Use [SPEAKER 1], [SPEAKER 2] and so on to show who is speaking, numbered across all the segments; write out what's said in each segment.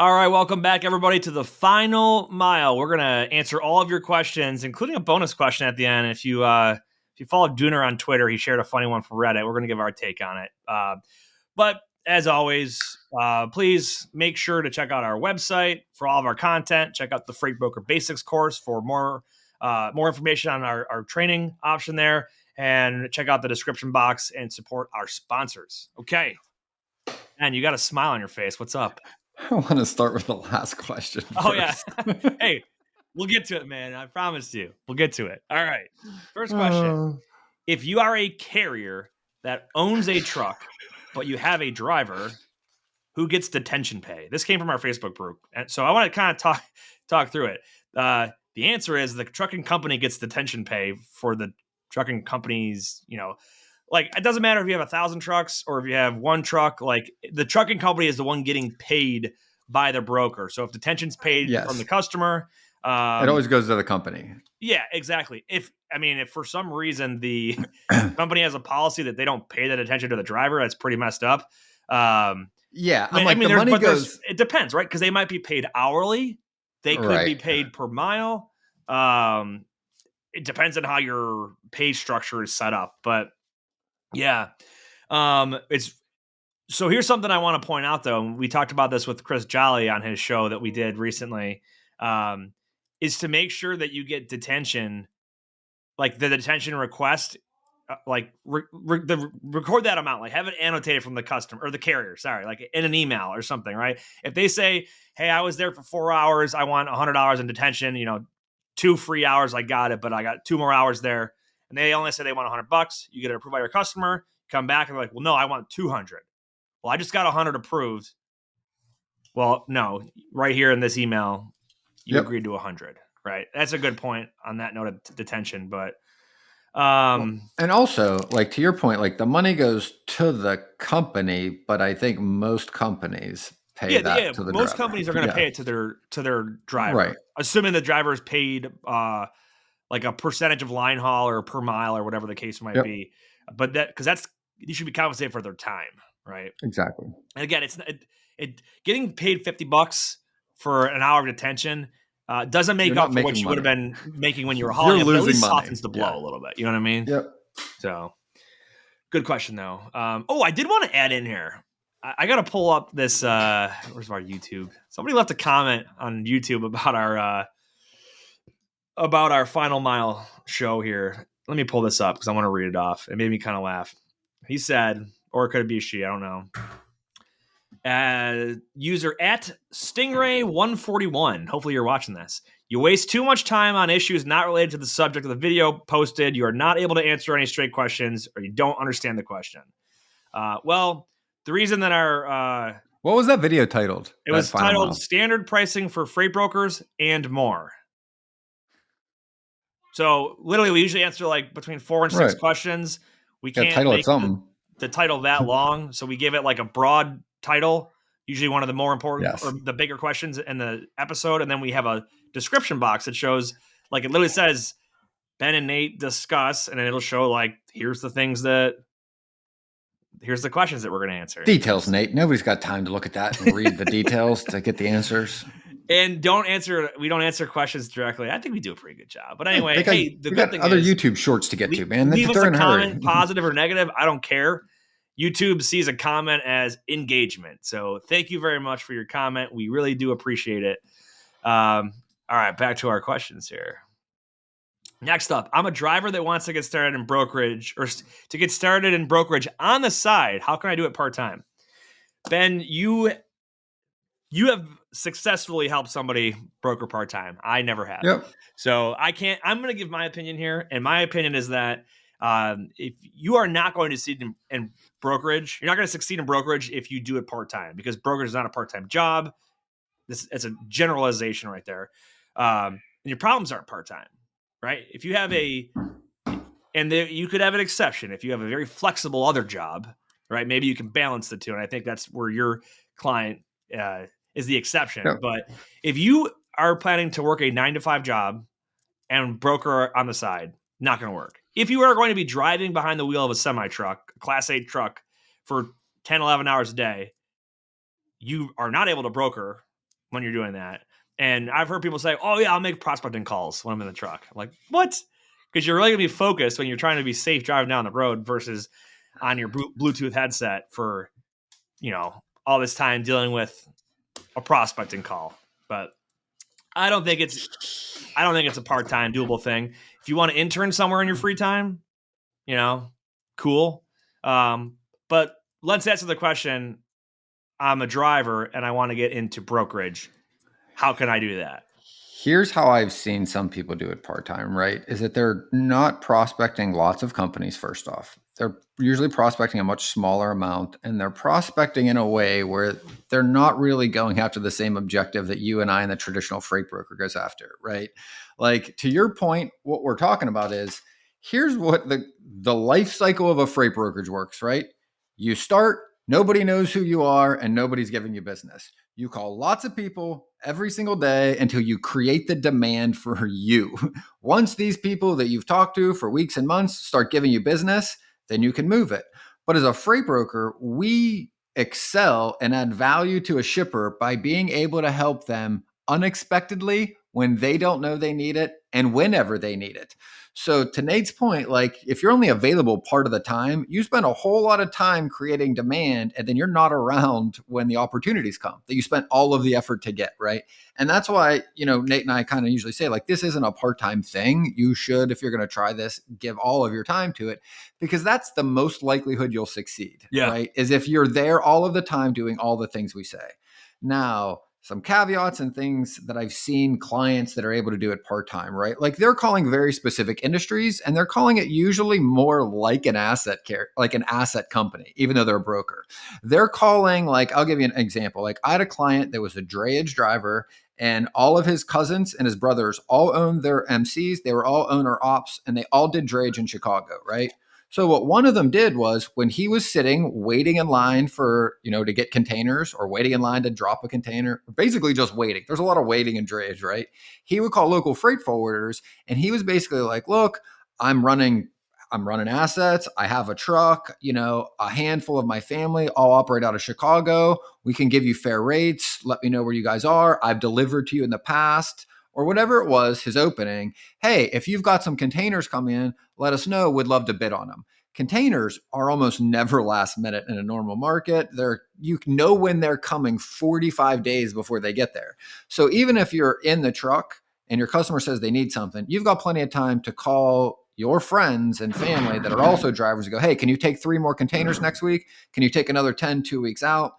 [SPEAKER 1] All right, welcome back, everybody, to the final mile. We're gonna answer all of your questions, including a bonus question at the end. If you follow Dooner on Twitter, he shared a funny one from Reddit. We're gonna give our take on it. But as always, please make sure to check out our website for all of our content. Check out the Freight Broker Basics course for more information on our training option there, and check out the description box and support our sponsors. Okay, and you got a smile on your face. What's up?
[SPEAKER 2] I want to start with the last question.
[SPEAKER 1] Oh, yeah. Hey, we'll get to it, man. I promised you. We'll get to it. All right. First question. If you are a carrier that owns a truck, but you have a driver, who gets detention pay? This came from our Facebook group. And so I want to kind of talk through it. The answer is the trucking company gets detention pay for the trucking company's, like, it doesn't matter if you have 1,000 trucks or if you have one truck. Like, the trucking company is the one getting paid by the broker. So if detention's paid from the customer,
[SPEAKER 2] it always goes to the company.
[SPEAKER 1] Yeah, exactly. If for some reason the company has a policy that they don't pay the detention to the driver, that's pretty messed up.
[SPEAKER 2] The money goes.
[SPEAKER 1] It depends, right? Because they might be paid hourly. They could be paid per mile. It depends on how your pay structure is set up, but. Yeah. So here's something I want to point out, though. We talked about this with Chris Jolly on his show that we did recently, is to make sure that you get detention, like the detention request, record that amount, like have it annotated from the customer or the carrier, like in an email or something, right? If they say, hey, I was there for 4 hours, I want $100 in detention, 2 free hours, I got it, but I got 2 more hours there. And they only say they want $100. You get it approved by your customer. Come back and they're like, well, no, I want 200. Well, I just got 100 approved. Well, no, right here in this email, you agreed to 100, right? That's a good point on that note of detention. But
[SPEAKER 2] and also, like to your point, like the money goes to the company, but I think most companies pay to the driver.
[SPEAKER 1] Most companies are going to pay it to their driver, right? Assuming the driver is paid. Like a percentage of line haul or per mile or whatever the case might be. But you should be compensated for their time, right?
[SPEAKER 2] Exactly.
[SPEAKER 1] And again, it's getting paid $50 for an hour of detention doesn't make up for what you would have been making when you were hauling. But at least softens the blow a little bit. You know what I mean?
[SPEAKER 2] Yep.
[SPEAKER 1] So good question though. I did want to add in here. I got to pull up this. Where's our YouTube? Somebody left a comment on YouTube about our final mile show here. Let me pull this up because I want to read it off. It made me kind of laugh. He said, or it could be she, I don't know. User at Stingray141. Hopefully you're watching this. You waste too much time on issues not related to the subject of the video posted. You are not able to answer any straight questions or you don't understand the question. The reason that our...
[SPEAKER 2] what was that video titled?
[SPEAKER 1] It was titled Standard Pricing for Freight Brokers and More. So literally, we usually answer like between 4 and 6 questions. We can't make the title that long, so we give it like a broad title, usually one of the more important or the bigger questions in the episode, and then we have a description box that shows, like it literally says, Ben and Nate discuss, and then it'll show like here's the questions that we're going to answer.
[SPEAKER 2] Details, Nate. Nobody's got time to look at that and read the details to get the ansers.
[SPEAKER 1] And we don't answer questions directly. I think we do a pretty good job. But anyway,
[SPEAKER 2] the good thing is other YouTube shorts to get to, man.
[SPEAKER 1] Leave us a comment, positive or negative. I don't care. YouTube sees a comment as engagement. So thank you very much for your comment. We really do appreciate it. All right, back to our questions here. Next up, I'm a driver that wants to get started in brokerage or to get started in brokerage on the side. How can I do it part-time? Ben, you have successfully helped somebody broker part-time. I never have.
[SPEAKER 2] Yep.
[SPEAKER 1] So I'm going to give my opinion here. And my opinion is that if you are not going to succeed in brokerage, you're not going to succeed in brokerage if you do it part-time, because brokerage is not a part-time job. It's a generalization right there. And your problems aren't part-time, right? If you have you could have an exception. If you have a very flexible other job, right? Maybe you can balance the two. And I think that's where your client is the exception. Yeah. But if you are planning to work a 9-to-5 job and broker on the side, not going to work. If you are going to be driving behind the wheel of a semi-truck, a Class 8 truck for 10, 11 hours a day, you are not able to broker when you're doing that. And I've heard people say, oh, yeah, I'll make prospecting calls when I'm in the truck. I'm like, what? Because you're really going to be focused when you're trying to be safe driving down the road versus on your Bluetooth headset for, all this time dealing with a prospecting call. But I don't think it's a part-time doable thing. If you want to intern somewhere in your free time, cool. But let's answer the question. I'm a driver and I want to get into brokerage. How can I do that?
[SPEAKER 2] Here's how I've seen some people do it part-time, right? Is that they're not prospecting lots of companies, first off. They're usually prospecting a much smaller amount, and they're prospecting in a way where they're not really going after the same objective that you and I and the traditional freight broker goes after, right? Like, to your point, what we're talking about is, here's what the life cycle of a freight brokerage works, right? You start, nobody knows who you are, and nobody's giving you business. You call lots of people every single day until you create the demand for you. Once these people that you've talked to for weeks and months start giving you business, then you can move it. But as a freight broker, we excel and add value to a shipper by being able to help them unexpectedly when they don't know they need it and whenever they need it. So to Nate's point, like, if you're only available part of the time, you spend a whole lot of time creating demand, and then you're not around when the opportunities come that you spent all of the effort to get, right? And that's why, Nate and I kind of usually say, like, this isn't a part-time thing. You should, if you're going to try this, give all of your time to it, because that's the most likelihood you'll succeed, right? Is if you're there all of the time doing all the things we say. Now, some caveats and things that I've seen clients that are able to do it part-time, right? Like, they're calling very specific industries, and they're calling it usually more like an asset company, even though they're a broker. They're calling, like, I'll give you an example. Like, I had a client that was a drayage driver, and all of his cousins and his brothers all owned their MCs. They were all owner ops, and they all did drayage in Chicago, right? So what one of them did was, when he was sitting, waiting in line for, to get containers, or waiting in line to drop a container, basically just waiting. There's a lot of waiting in drayage, right? He would call local freight forwarders, and he was basically like, look, I'm running assets. I have a truck, a handful of my family all operate out of Chicago. We can give you fair rates. Let me know where you guys are. I've delivered to you in the past. Or whatever it was, his opening. Hey, if you've got some containers come in, let us know. We'd love to bid on them. Containers are almost never last minute in a normal market. You know when they're coming 45 days before they get there. So even if you're in the truck and your customer says they need something, you've got plenty of time to call your friends and family that are also drivers and go, hey, can you take 3 more containers next week? Can you take another 10 2 weeks out?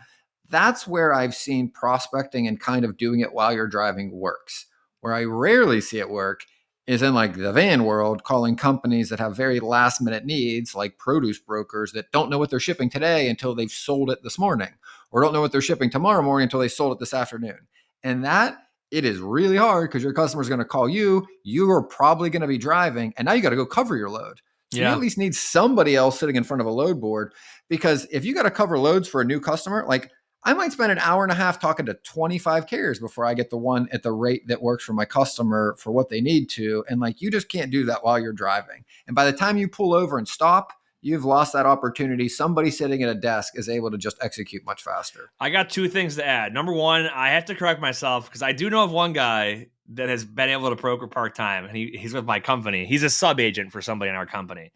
[SPEAKER 2] That's where I've seen prospecting and kind of doing it while you're driving works. Where I rarely see it work is in, like, the van world, calling companies that have very last minute needs, like produce brokers that don't know what they're shipping today until they've sold it this morning, or don't know what they're shipping tomorrow morning until they sold it this afternoon. And that, it is really hard, because your customer is going to call you. You are probably going to be driving, and now you got to go cover your load. So you at least need somebody else sitting in front of a load board, because if you got to cover loads for a new customer, like, I might spend an hour and a half talking to 25 carriers before I get the one at the rate that works for my customer for what they need to. And, like, you just can't do that while you're driving. And by the time you pull over and stop, you've lost that opportunity. Somebody sitting at a desk is able to just execute much faster.
[SPEAKER 1] I got 2 things to add. Number one, I have to correct myself, because I do know of one guy that has been able to broker part-time, and he's with my company. He's a sub-agent for somebody in our company.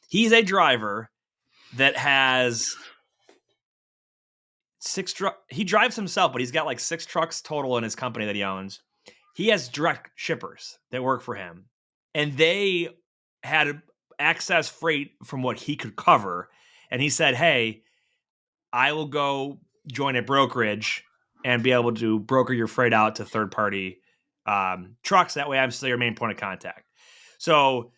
[SPEAKER 1] He's a driver that has 6 trucks. He drives himself, but he's got like 6 trucks total in his company that he owns. He has direct shippers that work for him, and they had access freight from what he could cover. And he said, hey, I will go join a brokerage and be able to broker your freight out to third-party trucks. That way I'm still your main point of contact. So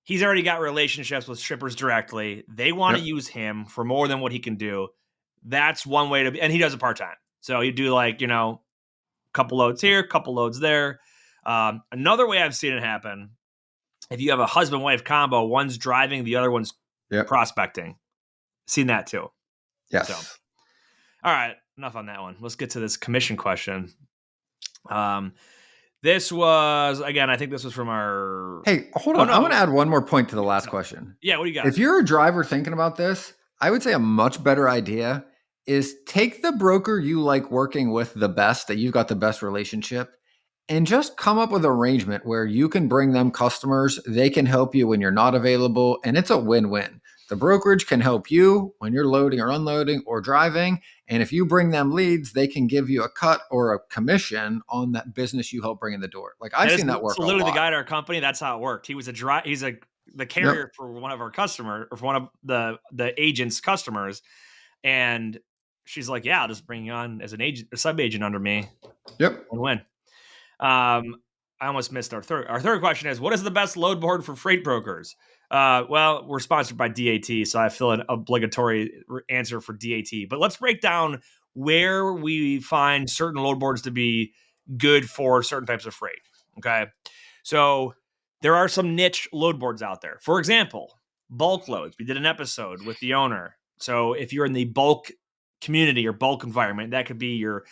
[SPEAKER 1] he's already got relationships with shippers directly. They want to use him for more than what he can do. That's one way to be, and he does it part-time. So you do, like, a couple loads here, couple loads there. Another way I've seen it happen, if you have a husband-wife combo, one's driving, the other one's prospecting. Seen that too.
[SPEAKER 2] Yes.
[SPEAKER 1] So, all right, enough on that one. Let's get to this commission question. This was, again, I think this was from our...
[SPEAKER 2] Hey, hold on. I want to add one more point to the last question.
[SPEAKER 1] Yeah, what do you got?
[SPEAKER 2] If you're a driver thinking about this, I would say a much better idea is take the broker you like working with the best, that you've got the best relationship, and just come up with an arrangement where you can bring them customers. They can help you when you're not available, and it's a win-win. The brokerage can help you when you're loading or unloading or driving. And if you bring them leads, they can give you a cut or a commission on that business you help bring in the door. Like I've
[SPEAKER 1] That is
[SPEAKER 2] seen that work
[SPEAKER 1] so
[SPEAKER 2] a
[SPEAKER 1] literally the
[SPEAKER 2] lot.
[SPEAKER 1] guy at our company. That's how it worked. He's the
[SPEAKER 2] Yep.
[SPEAKER 1] carrier for one of our customer or for one of the agent's customers. And she's like, yeah, I'll just bring you on as an agent, a sub agent under me.
[SPEAKER 2] Yep.
[SPEAKER 1] Win-win. I almost missed our third. Our third question is, what is the best load board for freight brokers? Well, we're sponsored by DAT, so I feel an obligatory answer for DAT. But let's break down where we find certain load boards to be good for certain types of freight. Okay. So there are some niche load boards out there. For example, bulk loads. We did an episode with the owner. So if you're in the bulk community or bulk environment, that could be your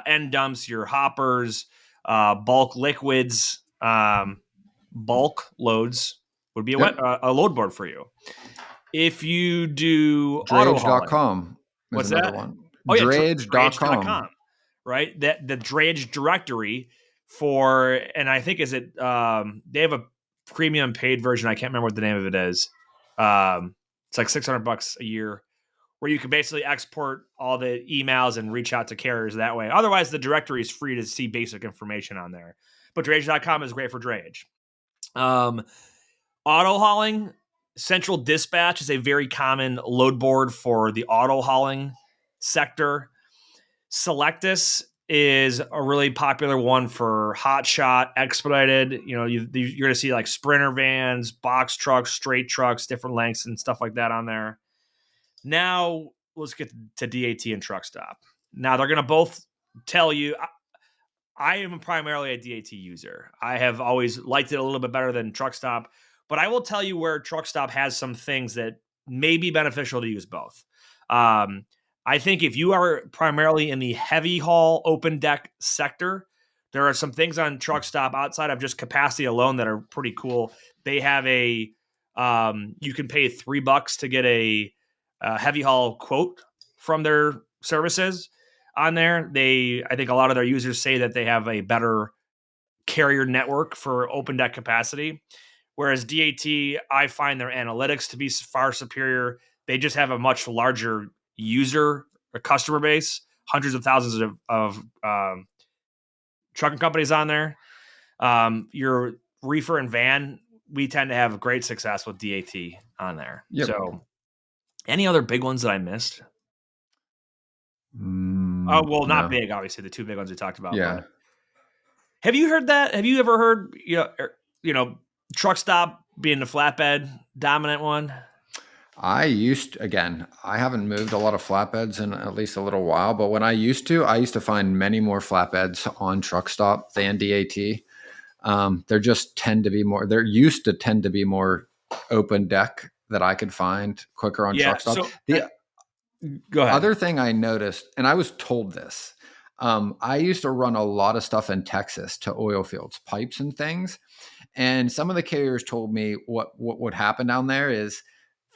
[SPEAKER 1] end dumps, your hoppers, bulk liquids, bulk loads would be
[SPEAKER 2] Yep.
[SPEAKER 1] a load board for you. If you do auto hauling,
[SPEAKER 2] Drayage.com is
[SPEAKER 1] what's
[SPEAKER 2] another
[SPEAKER 1] that?
[SPEAKER 2] one.
[SPEAKER 1] Oh yeah,
[SPEAKER 2] Drayage.com.
[SPEAKER 1] drayage.com, right? That the drayage directory for, and I think they have a premium paid version. I can't remember what the name of it is. It's like $600 a year, where you can basically export all the emails and reach out to carriers that way. Otherwise, the directory is free to see basic information on there. But drayage.com is great for drayage. Auto hauling, Central Dispatch is a very common load board for the auto hauling sector. Selectus is a really popular one for hotshot, expedited. You know, you're going to see like Sprinter vans, box trucks, straight trucks, different lengths and stuff like that on there. Now let's get to DAT and Truck Stop. Now they're going to both tell you. I am primarily a DAT user. I have always liked it a little bit better than Truck Stop, but I will tell you where Truck Stop has some things that may be beneficial to use both. I think if you are primarily in the heavy haul open deck sector, there are some things on Truck Stop outside of just capacity alone that are pretty cool. They have you can pay $3 to get a heavy haul quote from their services on there. I think a lot of their users say that they have a better carrier network for open deck capacity. Whereas DAT, I find their analytics to be far superior. They just have a much larger user or customer base, hundreds of thousands of trucking companies on there. Your reefer and van, we tend to have great success with DAT on there.
[SPEAKER 2] Yep.
[SPEAKER 1] So any other big ones that I missed? Well, not big, obviously, the two big ones we talked about.
[SPEAKER 2] Yeah.
[SPEAKER 1] But have you heard that? Have you ever heard, Truck Stop being the flatbed dominant one?
[SPEAKER 2] I haven't moved a lot of flatbeds in at least a little while, but when I used to find many more flatbeds on Truck Stop than DAT. There just tend to be more, there used to tend to be more open deck that I could find quicker on Truck Stop.
[SPEAKER 1] So, go ahead.
[SPEAKER 2] Other thing I noticed, and I was told this, I used to run a lot of stuff in Texas to oil fields, pipes and things. And some of the carriers told me what would happen down there is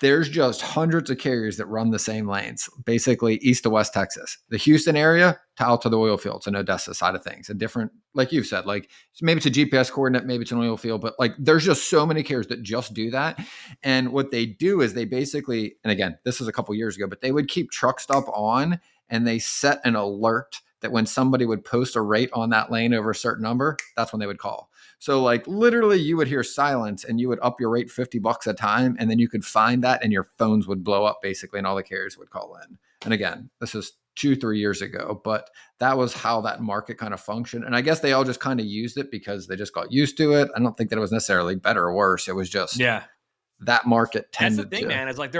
[SPEAKER 2] there's just hundreds of carriers that run the same lanes, basically east to west Texas, the Houston area to out to the oil fields and Odessa side of things. A different, like you've said, like maybe it's a GPS coordinate, maybe it's an oil field, but like there's just so many carriers that just do that. And what they do is they basically, and again, this was a couple years ago, but they would keep Truck Stop on and they set an alert that when somebody would post a rate on that lane over a certain number, that's when they would call. So like literally you would hear silence and you would up your rate $50 a time. And then you could find that and your phones would blow up basically. And all the carriers would call in. And again, this is 2-3 years ago, but that was how that market kind of functioned. And I guess they all just kind of used it because they just got used to it. I don't think that it was necessarily better or worse. It was just that market tended to.
[SPEAKER 1] That's the thing, man. It's like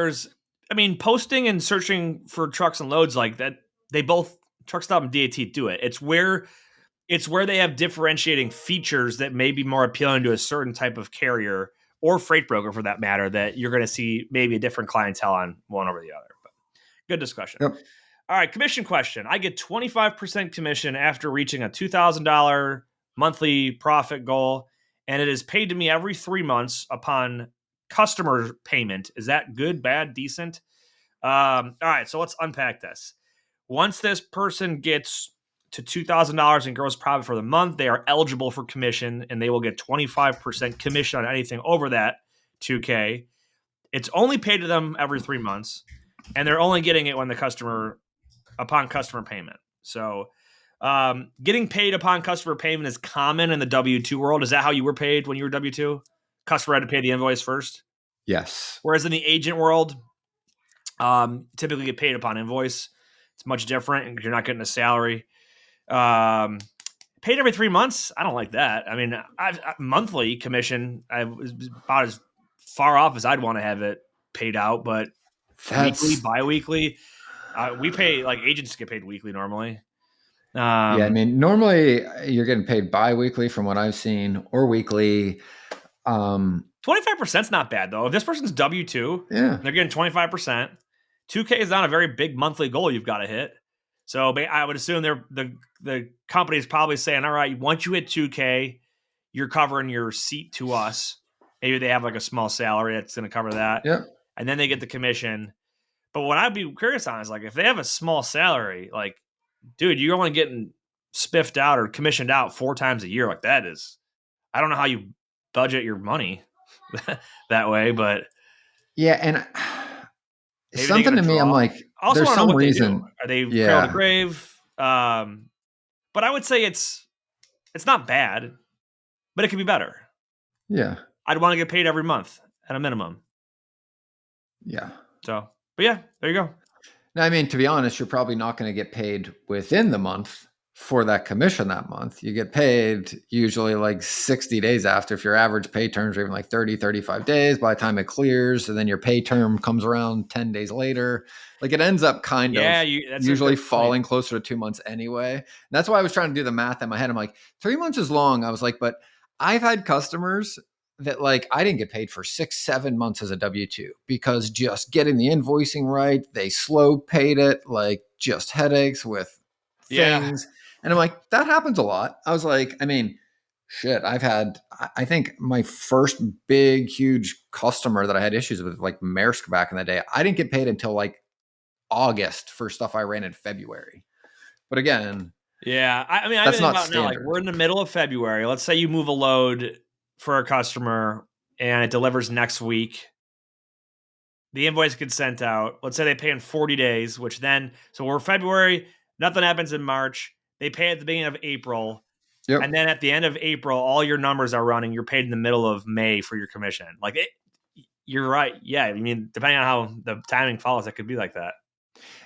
[SPEAKER 1] posting and searching for trucks and loads like that. They both, Truck Stop and DAT, do it. It's where they have differentiating features that may be more appealing to a certain type of carrier or freight broker for that matter, that you're going to see maybe a different clientele on one over the other. But good discussion.
[SPEAKER 2] Yep.
[SPEAKER 1] All right. Commission question. I get 25% commission after reaching a $2,000 monthly profit goal, and it is paid to me every 3 months upon customer payment. Is that good, bad, decent? All right. So let's unpack this. Once this person gets to $2,000 in gross profit for the month, they are eligible for commission, and they will get 25% commission on anything over that 2K. It's only paid to them every 3 months, and they're only getting it when upon customer payment. So getting paid upon customer payment is common in the W-2 world. Is that how you were paid when you were W-2? Customer had to pay the invoice first?
[SPEAKER 2] Yes.
[SPEAKER 1] Whereas in the agent world, typically get paid upon invoice. It's much different because you're not getting a salary. Paid every 3 months. I don't like that. I mean, monthly commission, I was about as far off as I'd want to have it paid out, but weekly, bi-weekly, we pay, like, agents get paid weekly normally.
[SPEAKER 2] Yeah, I mean, normally you're getting paid bi-weekly from what I've seen, or weekly.
[SPEAKER 1] 25% is not bad, though. If this person's W-2,
[SPEAKER 2] Yeah,
[SPEAKER 1] they're getting 25%. 2K is not a very big monthly goal you've got to hit. So I would assume the company is probably saying, all right, once you hit 2K, you're covering your seat to us. Maybe they have like a small salary that's going to cover that.
[SPEAKER 2] Yep.
[SPEAKER 1] And then they get the commission. But what I'd be curious on is, like, if they have a small salary, like, dude, you're only getting spiffed out or commissioned out 4 times a year. Like, that is, I don't know how you budget your money that way, but
[SPEAKER 2] yeah, and
[SPEAKER 1] maybe
[SPEAKER 2] something to me, I'm like,
[SPEAKER 1] I also
[SPEAKER 2] there's
[SPEAKER 1] want to know
[SPEAKER 2] some
[SPEAKER 1] what
[SPEAKER 2] reason.
[SPEAKER 1] They do. Are they cradle to grave? But I would say it's not bad, but it could be better.
[SPEAKER 2] Yeah.
[SPEAKER 1] I'd want to get paid every month at a minimum.
[SPEAKER 2] Yeah.
[SPEAKER 1] So, but yeah, there you go.
[SPEAKER 2] Now, I mean, to be honest, you're probably not going to get paid within the month for that commission that month. You get paid usually like 60 days after, if your average pay terms are even like 30, 35 days by the time it clears, and then your pay term comes around 10 days later. Like, it ends up kind of usually falling closer to 2 months anyway. And that's why I was trying to do the math in my head. I'm like, 3 months is long. I was like, but I've had customers that, like, I didn't get paid for 6-7 months as a W-2 because just getting the invoicing right, they slow paid it, like, just headaches with things. And I'm like, that happens a lot. I was like, I mean, shit, I think my first big, huge customer that I had issues with, like Maersk back in the day, I didn't get paid until like August for stuff I ran in February. But again,
[SPEAKER 1] yeah, I mean,
[SPEAKER 2] that's not standard.
[SPEAKER 1] Now, like, we're in the middle of February. Let's say you move a load for a customer and it delivers next week. The invoice gets sent out. Let's say they pay in 40 days, which then, so we're February, nothing happens in March. They pay at the beginning of April. Yep. And then at the end of April, all your numbers are running. You're paid in the middle of May for your commission. Like, you're right. Yeah. I mean, depending on how the timing follows, it could be like that.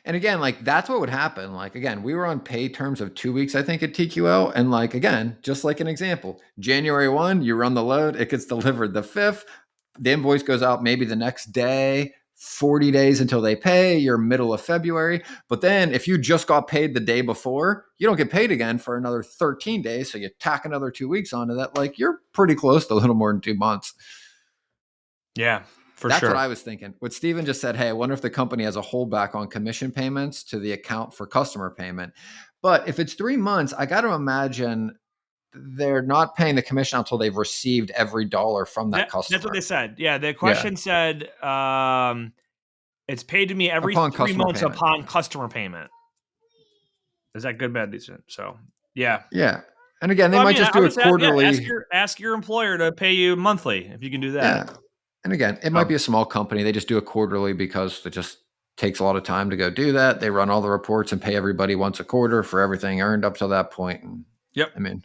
[SPEAKER 2] And again, like, that's what would happen. Like, again, we were on pay terms of 2 weeks, I think, at TQL. And like, again, just like an example, January 1, you run the load, it gets delivered the 5th. The invoice goes out maybe the next day, 40 days until they pay. You're middle of February. But then if you just got paid the day before, you don't get paid again for another 13 days. So you tack another 2 weeks onto that. Like, you're pretty close to a little more than 2 months.
[SPEAKER 1] Yeah,
[SPEAKER 2] That's what I was thinking. What Steven just said, hey, I wonder if the company has a holdback on commission payments to the account for customer payment. But if it's 3 months, I got to imagine they're not paying the commission until they've received every dollar from that customer.
[SPEAKER 1] That's what they said. Yeah, the question said it's paid to me every 3 months upon customer payment. Is that good, bad, decent? So, yeah.
[SPEAKER 2] Yeah. And again, they might just do it quarterly.
[SPEAKER 1] Ask your employer to pay you monthly if you can do that.
[SPEAKER 2] Yeah. And again, it might be a small company. They just do it quarterly because it just takes a lot of time to go do that. They run all the reports and pay everybody once a quarter for everything earned up to that point. And,
[SPEAKER 1] yep.
[SPEAKER 2] I mean,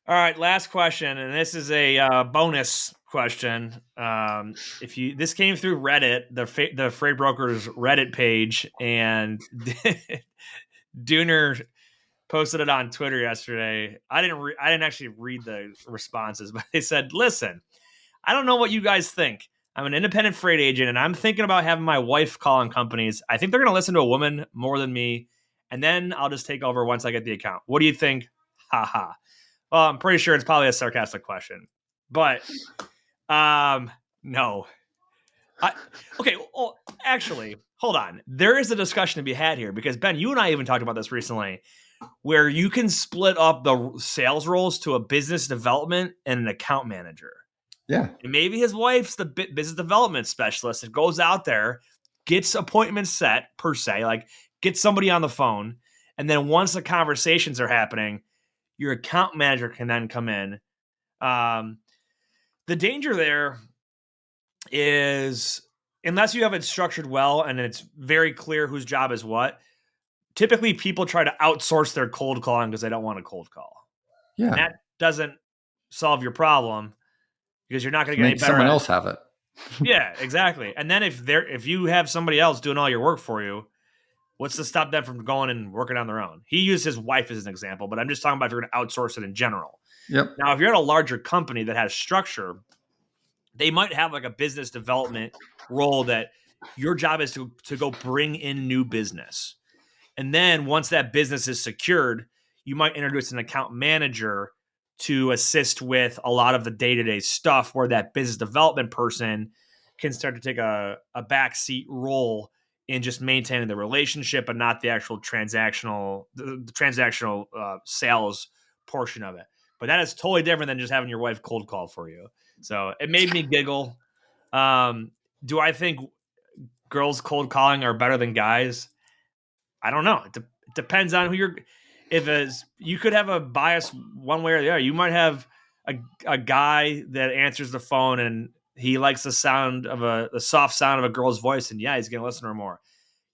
[SPEAKER 1] all right, last question, and this is a bonus question. This came through Reddit, the Freight Brokers Reddit page, and Dooner posted it on Twitter yesterday. I didn't actually read the responses, but they said, "Listen, I don't know what you guys think. I'm an independent freight agent, and I'm thinking about having my wife call on companies. I think they're going to listen to a woman more than me, and then I'll just take over once I get the account. What do you think? Ha ha." Well, I'm pretty sure it's probably a sarcastic question, but no. Okay, well, actually, hold on. There is a discussion to be had here because, Ben, you and I even talked about this recently, where you can split up the sales roles to a business development and an account manager.
[SPEAKER 2] Yeah.
[SPEAKER 1] And maybe his wife's the business development specialist that goes out there, gets appointments set per se, like get somebody on the phone, and then once the conversations are happening, your account manager can then come in. The danger there is, unless you have it structured well and it's very clear whose job is what, typically people try to outsource their cold calling because they don't want a cold call.
[SPEAKER 2] Yeah.
[SPEAKER 1] And that doesn't solve your problem because you're not going to get any
[SPEAKER 2] Make
[SPEAKER 1] better
[SPEAKER 2] someone
[SPEAKER 1] at
[SPEAKER 2] else have it.
[SPEAKER 1] Yeah, exactly. And then if you have somebody else doing all your work for you, what's to stop them from going and working on their own? He used his wife as an example, but I'm just talking about if you're going to outsource it in general.
[SPEAKER 2] Yep.
[SPEAKER 1] Now, if you're at a larger company that has structure, they might have like a business development role that your job is to go bring in new business. And then once that business is secured, you might introduce an account manager to assist with a lot of the day-to-day stuff where that business development person can start to take a backseat role in just maintaining the relationship, but not the actual transactional sales portion of it. But that is totally different than just having your wife cold call for you. So it made me giggle. Do I think girls cold calling are better than guys? I don't know. It depends on who you're. You could have a bias one way or the other. You might have a guy that answers the phone and he likes the soft sound of a girl's voice, and yeah, he's gonna listen to her more.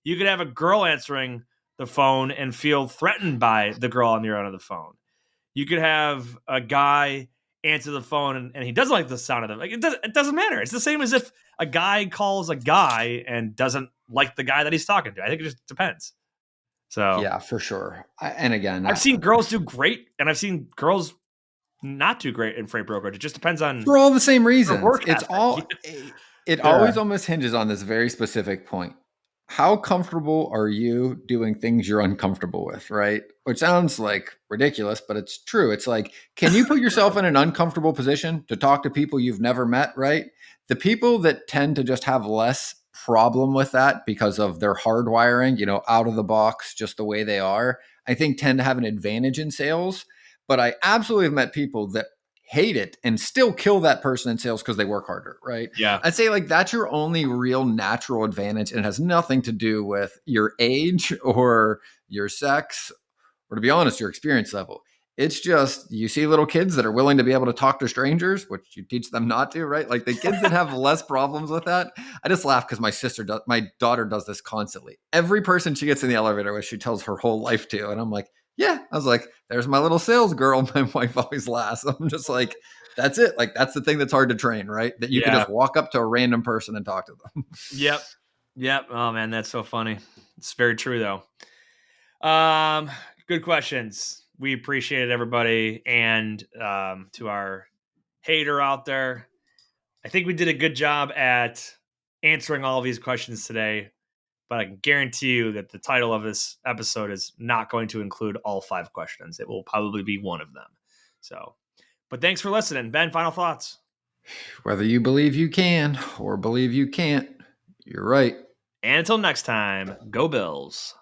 [SPEAKER 1] You could have a girl answering the phone and feel threatened by the girl on the other end of the phone. You could have a guy answer the phone and he doesn't like the sound of them. Like it doesn't matter. It's the same as if a guy calls a guy and doesn't like the guy that he's talking to. I think it just depends. So
[SPEAKER 2] yeah, for sure. And again,
[SPEAKER 1] I've seen girls do great, and I've seen girls not do great in freight brokerage. It just depends on
[SPEAKER 2] for all the same reasons.
[SPEAKER 1] work
[SPEAKER 2] It's
[SPEAKER 1] ethic.
[SPEAKER 2] all it always almost hinges on this very specific point. How comfortable are you doing things you're uncomfortable with, right? Which sounds like ridiculous, but it's true. It's like, can you put yourself in an uncomfortable position to talk to people you've never met, right? The people that tend to just have less problem with that because of their hardwiring, out of the box, just the way they are, I think tend to have an advantage in sales. But I absolutely have met people that hate it and still kill that person in sales because they work harder, right?
[SPEAKER 1] Yeah.
[SPEAKER 2] I'd say like that's your only real natural advantage, and it has nothing to do with your age or your sex or, to be honest, your experience level. It's just you see little kids that are willing to be able to talk to strangers, which you teach them not to, right? Like the kids that have less problems with that. I just laugh because my daughter does this constantly. Every person she gets in the elevator with, she tells her whole life to, and I'm like, yeah. I was like, there's my little sales girl. My wife always laughs. I'm just like, that's it. Like that's the thing that's hard to train, right? That you can just walk up to a random person and talk to them.
[SPEAKER 1] Yep. Oh man, that's so funny. It's very true though. Good questions. We appreciate it, everybody, and to our hater out there, I think we did a good job at answering all of these questions today. But I can guarantee you that the title of this episode is not going to include all 5 questions. It will probably be one of them. So, but thanks for listening. Ben, final thoughts?
[SPEAKER 2] Whether you believe you can or believe you can't, you're right.
[SPEAKER 1] And until next time, go Bills.